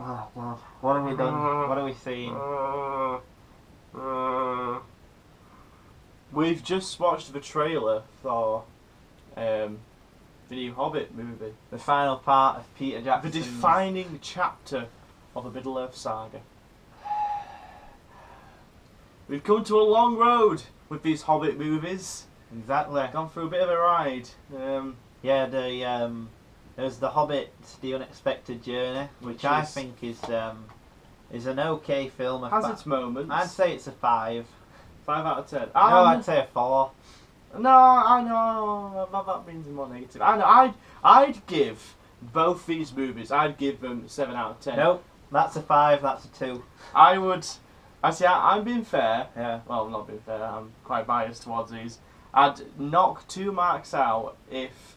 Oh, God. What have we done? What have we seen? We've just watched the trailer for the new Hobbit movie. The final part of Peter The Jackson's... defining chapter of the Middle-earth saga. We've come to a long road with these Hobbit movies. Exactly. Gone through a bit of a ride. Yeah, there's The Hobbit, The Unexpected Journey, which I think is an okay film. Has its moments. I'd say it's a 5. 5 out of 10. No, I'd say a 4. No, I know that means more negative. I know. I'd give both these movies. I'd give them 7 out of 10. Nope, that's a 5. That's a 2. I would. I'm being fair. Yeah. Well, I'm not being fair. I'm quite biased towards these. I'd knock 2 marks out if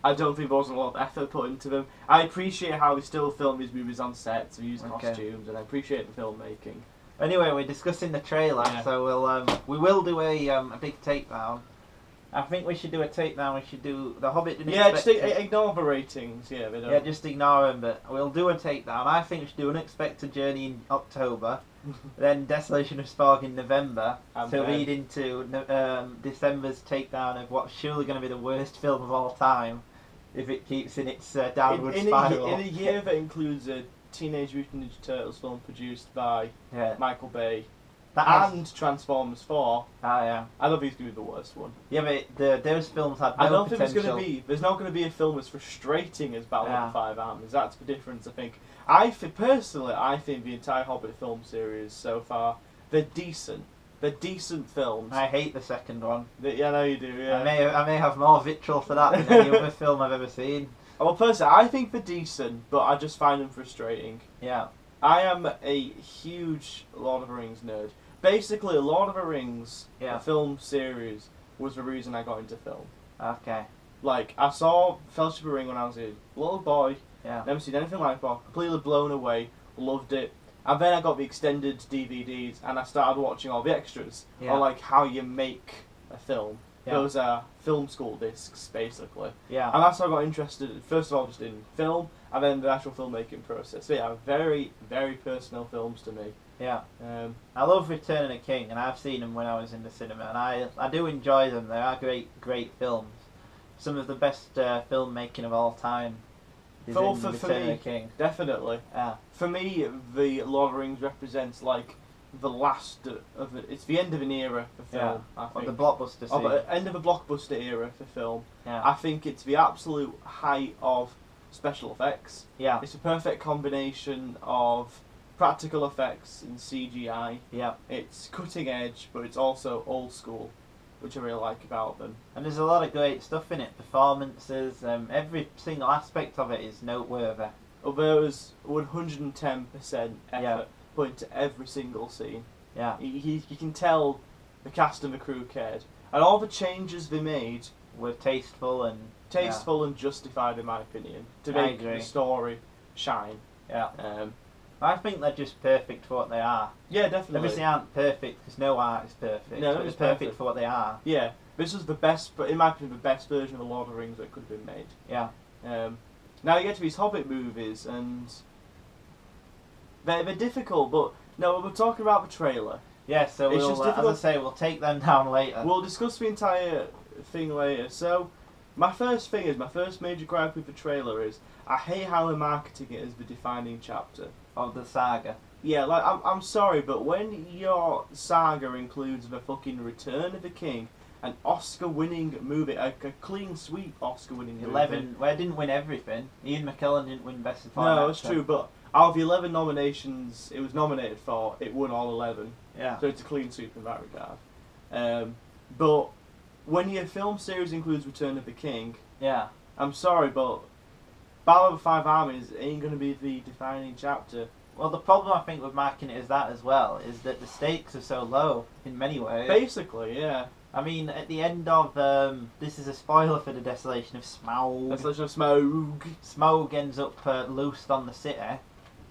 I don't think there wasn't a lot of effort put into them. I appreciate how they still film these movies on sets and use costumes, and I appreciate the filmmaking. Anyway, we're discussing the trailer, so we will do a big takedown. I think we should do a takedown. We should do The Hobbit. Yeah, just ignore the ratings. Yeah, they don't. Yeah, just ignore them. But we'll do a takedown. I think we should do Unexpected Journey in October, then Desolation of Smaug in November, to lead into December's takedown of what's surely going to be the worst film of all time, if it keeps in its downward spiral. In a year that includes a Teenage Mutant Ninja Turtles film produced by Michael Bay. And Transformers 4. Ah, yeah. I don't think it's going to be the worst one. Yeah, but those films had no I don't potential. think there's not going to be a film as frustrating as Battle of the Five Armies. That's the difference, I think. I think the entire Hobbit film series so far, they're decent. They're decent films. I hate the second one. Yeah, I know you do, yeah. I may have more vitriol for that than any other film I've ever seen. Well, personally, I think they're decent, but I just find them frustrating. Yeah. I am a huge Lord of the Rings nerd. Basically, Lord of the Rings, the film series, was the reason I got into film. Okay. Like, I saw Fellowship of the Ring when I was a little boy. Yeah. Never seen anything like that. Completely blown away. Loved it. And then I got the extended DVDs, and I started watching all the extras on like how you make a film. Yeah. Those are film school discs, basically. Yeah. And that's how I got interested, first of all, just in film, and then the actual filmmaking process. So yeah, very, very personal films to me. Yeah. I love Return of the King, and I've seen them when I was in the cinema, and I do enjoy them. They are great films. Some of the best filmmaking of all time is in Return of the King. Definitely. Yeah. For me, the Lord of the Rings represents like the last of it. It's the end of an era for film. I think. Of the blockbuster scene. The end of a blockbuster era for film. Yeah. I think it's the absolute height of special effects. Yeah. It's a perfect combination of practical effects and CGI. Yeah. It's cutting edge, but it's also old school, which I really like about them. And there's a lot of great stuff in it. Performances, every single aspect of it is noteworthy. There was 110% effort put into every single scene. Yeah. You can tell the cast and the crew cared. And all the changes they made were tasteful and justified, in my opinion, to make the story shine. Yeah. I think they're just perfect for what they are. Yeah, definitely. Obviously aren't perfect because no art is perfect. No, it's perfect for what they are. Yeah, this was the best, but in my opinion, the best version of the Lord of the Rings that could have been made. Yeah. Now you get to these Hobbit movies, and they're difficult, but no, we're talking about the trailer. Yeah, so we'll, as I say, we'll take them down later. We'll discuss the entire thing later. So, my first major gripe with the trailer is, I hate how they're marketing it as the defining chapter of the saga. Yeah, like, I'm sorry, but when your saga includes the fucking Return of the King, an Oscar-winning movie, a clean sweep Oscar-winning movie. 11, well, it didn't win everything. Ian McKellen didn't win Best Supporting Actor. No, it's true, but out of the 11 nominations it was nominated for, it won all 11. Yeah. So it's a clean sweep in that regard. But when your film series includes Return of the King, yeah, I'm sorry, but Battle of the Five Armies ain't going to be the defining chapter. Well, the problem I think with marking it as that as well is that the stakes are so low in many ways. Basically, yeah. I mean, at the end of this is a spoiler for the Desolation of Smaug. Desolation of Smaug. Smaug ends up loosed on the city,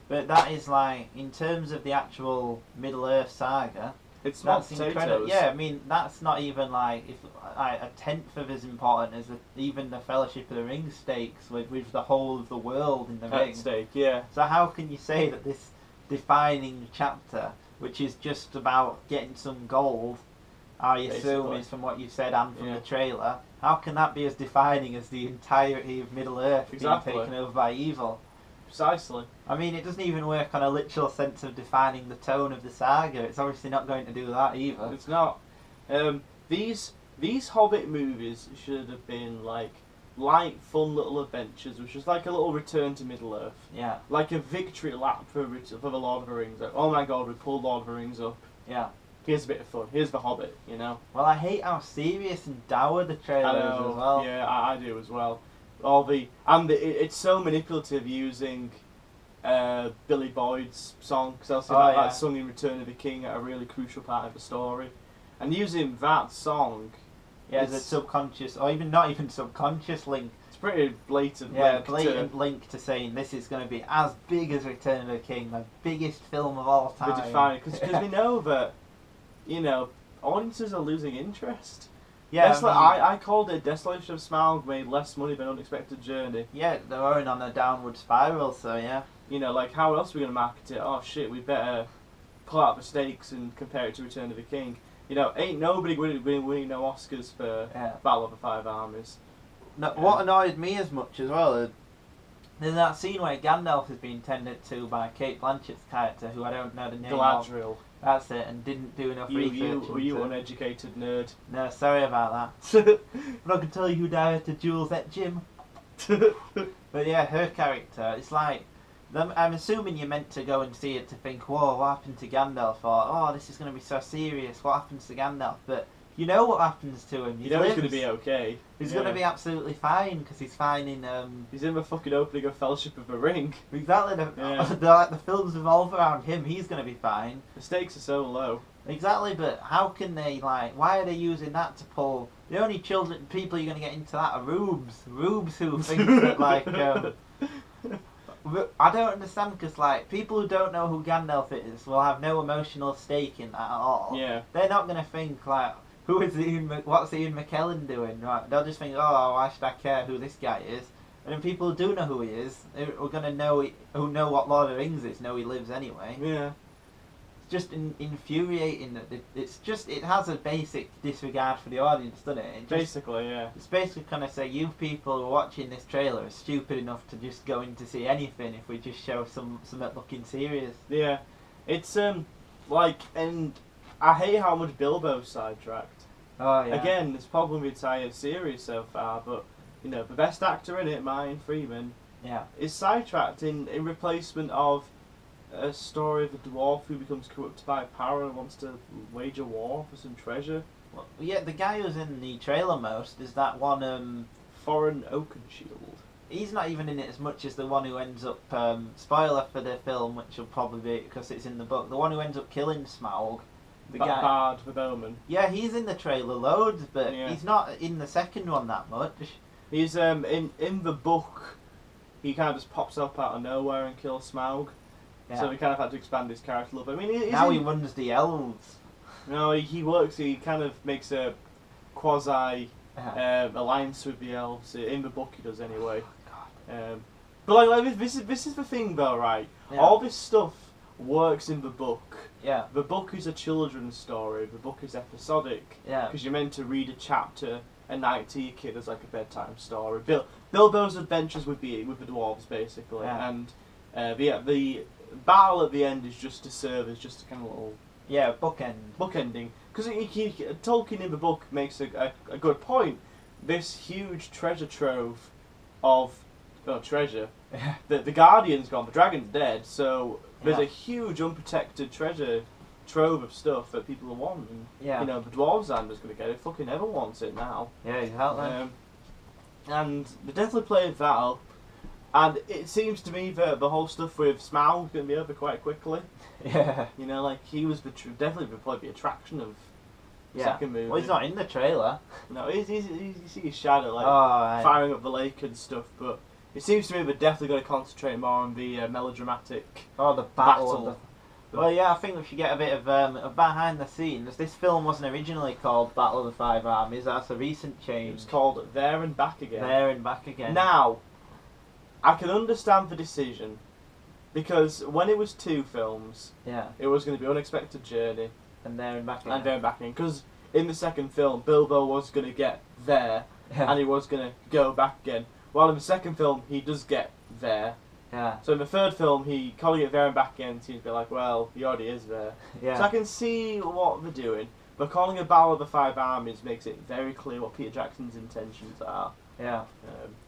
but that is like, in terms of the actual Middle Earth saga, It's small That's potatoes. incredible. Yeah, I mean that's not even like if a tenth of as important as even the Fellowship of the Ring stakes with the whole of the world in the ring. At stake, yeah. So how can you say that this defining chapter, which is just about getting some gold, I assume is from what you said and from the trailer, how can that be as defining as the entirety of Middle Earth being taken over by evil? Precisely. I mean, it doesn't even work on a literal sense of defining the tone of the saga. It's obviously not going to do that either. It's not. These Hobbit movies should have been like light, fun little adventures, which is like a little return to Middle Earth. Yeah. Like a victory lap for the Lord of the Rings. Like, oh my god, we pulled Lord of the Rings up. Yeah. Here's a bit of fun. Here's the Hobbit, you know. Well, I hate how serious and dour the trailer is as well. Yeah, I do as well. It's so manipulative using Billy Boyd's song, because obviously that's sung in Return of the King at a really crucial part of the story, and using that song, as a subconscious or even not even subconscious link. It's pretty blatant. Yeah, blatant link to saying this is going to be as big as Return of the King, the biggest film of all time. Because we know that, you know, audiences are losing interest. Yeah, I called it Desolation of Smaug made less money than Unexpected Journey. Yeah, they're going on a downward spiral, so yeah. You know, like, how else are we going to market it? Oh shit, we better pull out the stakes and compare it to Return of the King. You know, ain't nobody winning no Oscars for Battle of the Five Armies. No, what annoyed me as much as well is there's that scene where Gandalf is being tended to by Cate Blanchett's character, who I don't know the name Galadriel. of. That's it, and didn't do enough research. Were you uneducated nerd? No, sorry about that. I'm not going to tell you who directed Jules at Jim. But yeah, her character, it's like, I'm assuming you're meant to go and see it to think, whoa, what happened to Gandalf? Or, oh, this is going to be so serious, what happens to Gandalf? But you know what happens to him. You know he's going to be okay. He's going to be absolutely fine, because he's fine in... he's in the fucking opening of Fellowship of the Ring. Exactly. The films revolve around him, he's going to be fine. The stakes are so low. Exactly, but how can they, like, why are they using that to pull... The only people you're going to get into that are rubes. Rubes who think that, like... I don't understand, because, like, people who don't know who Gandalf is will have no emotional stake in that at all. Yeah. They're not going to think, like, what's Ian McKellen doing? Right? They'll just think, oh, why should I care who this guy is? And then people who do know who he is, who are going to know, who know what Lord of the Rings is, know he lives anyway. Yeah. It's just infuriating that it has a basic disregard for the audience, doesn't it? Basically, yeah. It's basically kind of say, you people who are watching this trailer are stupid enough to just go in to see anything if we just show something looking serious. Yeah. It's, like, and I hate how much Bilbo's sidetracked. Oh, yeah. Again, it's probably the entire series so far, but, you know, the best actor in it, Martin Freeman, is sidetracked in replacement of a story of a dwarf who becomes corrupted by power and wants to wage a war for some treasure. Well, yeah, the guy who's in the trailer most is that one, Thorin Oakenshield. He's not even in it as much as the one who ends up, spoiler for the film, which will probably be because it's in the book, the one who ends up killing Smaug. The guy, Bard, the bowman. Yeah, he's in the trailer loads, but he's not in the second one that much. He's, in the book, he kind of just pops up out of nowhere and kills Smaug. Yeah. So we kind of had to expand his character a little bit. I mean, he runs the elves. No, he kind of makes a quasi alliance with the elves. In the book he does anyway. Oh, God. But like this is the thing though, right? Yeah. All this stuff works in the book. Yeah. The book is a children's story. The book is episodic. Yeah. Because you're meant to read a chapter a night to your kid as like a bedtime story. Bilbo's adventures with the dwarves basically, and the battle at the end is just to serve as just a kind of little bookending. Because Tolkien in the book makes a good point. This huge treasure trove of treasure. The Guardian's gone. The dragon's dead. So there's a huge unprotected treasure trove of stuff that people want. And, you know, the dwarves aren't just going to get it. Fucking everyone wants it now. Yeah, exactly. And they definitely played that up. And it seems to me that the whole stuff with Smaug going to be over quite quickly. Yeah. You know, like, he was definitely probably the attraction of the second movie. Well, he's not in the trailer. No, you see his shadow, like, firing up the lake and stuff, but it seems to me they're definitely going to concentrate more on the melodramatic the battle. Well, yeah, I think we should get a bit of behind the scenes. This film wasn't originally called Battle of the Five Armies. That's a recent change. It was called There and Back Again. There and Back Again. Now, I can understand the decision, because when it was 2 films, it was going to be Unexpected Journey and There and Back Again. And There and Back Again. Because in the second film, Bilbo was going to get there, and he was going to go back again. While in the second film, he does get there. Yeah. So in the third film, he calling it There and Back Again seems to be like, well, he already is there. Yeah. So I can see what they're doing, but calling it Battle of the Five Armies makes it very clear what Peter Jackson's intentions are. Yeah.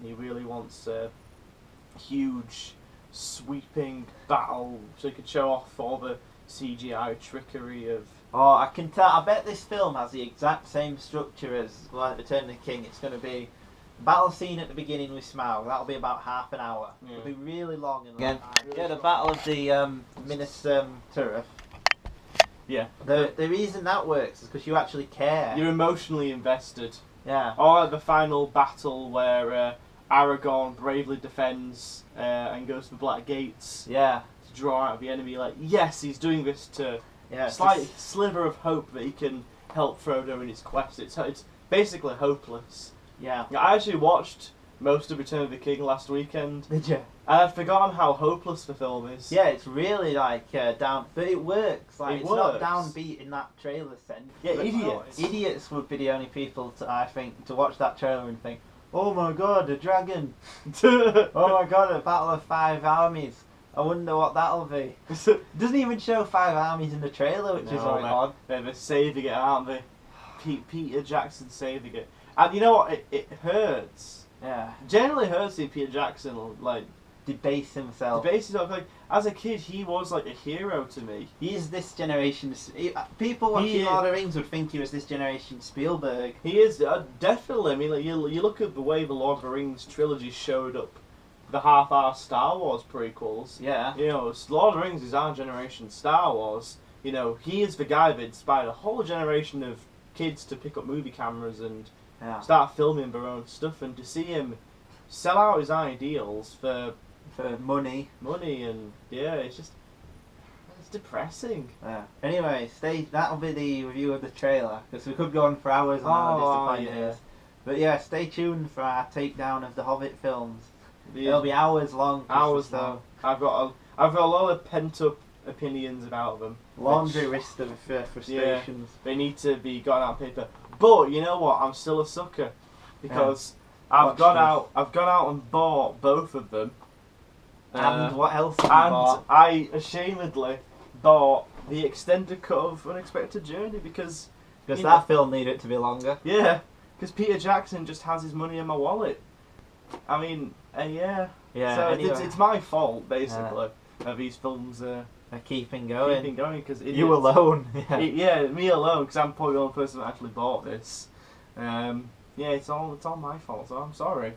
He really wants a huge, sweeping battle so he could show off all the CGI trickery of... Oh, I can tell. I bet this film has the exact same structure as like Return of the King. It's going to be battle scene at the beginning with Smaug. That'll be about half an hour. Yeah. It'll be really long. And again, the Battle of the Minas Tirith. Yeah. The reason that works is because you actually care. You're emotionally invested. Yeah. Or at the final battle where Aragorn bravely defends and goes to the Black Gates. Yeah. To draw out the enemy. Like, yes, he's doing this to Yeah. slight sliver of hope that he can help Frodo in his quest. It's basically hopeless. Yeah. I actually watched most of Return of the King last weekend. Did you? And I'd forgotten how hopeless the film is. Yeah, it's really like down, but it works. Like It it's works. not downbeat in that trailer sense. Yeah, But idiots. Idiots would be the only people I think to watch that trailer and think, "Oh my god, a dragon! Oh my god, a battle of 5 armies! I wonder what that'll be." It doesn't even show 5 armies in the trailer, which is No, odd. They're saving it, aren't they? Peter Jackson saving it. And you know what? It hurts. Yeah, Generally hurts seeing Peter Jackson like debase himself. like as a kid he was like a hero to me. He is this generation's. People watching Lord of the Rings would think he was this generation's Spielberg. He is definitely. I mean, like you look at the way the Lord of the Rings trilogy showed up, the half-hour Star Wars prequels. Yeah. You know, Lord of the Rings is our generation's Star Wars. You know, he is the guy that inspired a whole generation of kids to pick up movie cameras and start filming their own stuff, and to see him sell out his ideals for money. And it's depressing. Yeah. Anyway, that'll be the review of the trailer, because we could go on for hours on how disappointing it is. But yeah, stay tuned for our takedown of the Hobbit films. It'll be hours long. Hours long. I've got a lot of pent up opinions about them. Laundry list of frustrations. They need to be got out on paper. But you know what? I'm still a sucker because I've gone out and bought both of them. And what else have you bought? I ashamedly bought the extended cut of Unexpected Journey because that film needed it to be longer. Yeah, because Peter Jackson just has his money in my wallet. I mean, Yeah. So anyway. it's my fault basically that these films are keeping going. Because you alone. Yeah, me alone, because I'm probably the only person that actually bought this. It's all my fault, so I'm sorry.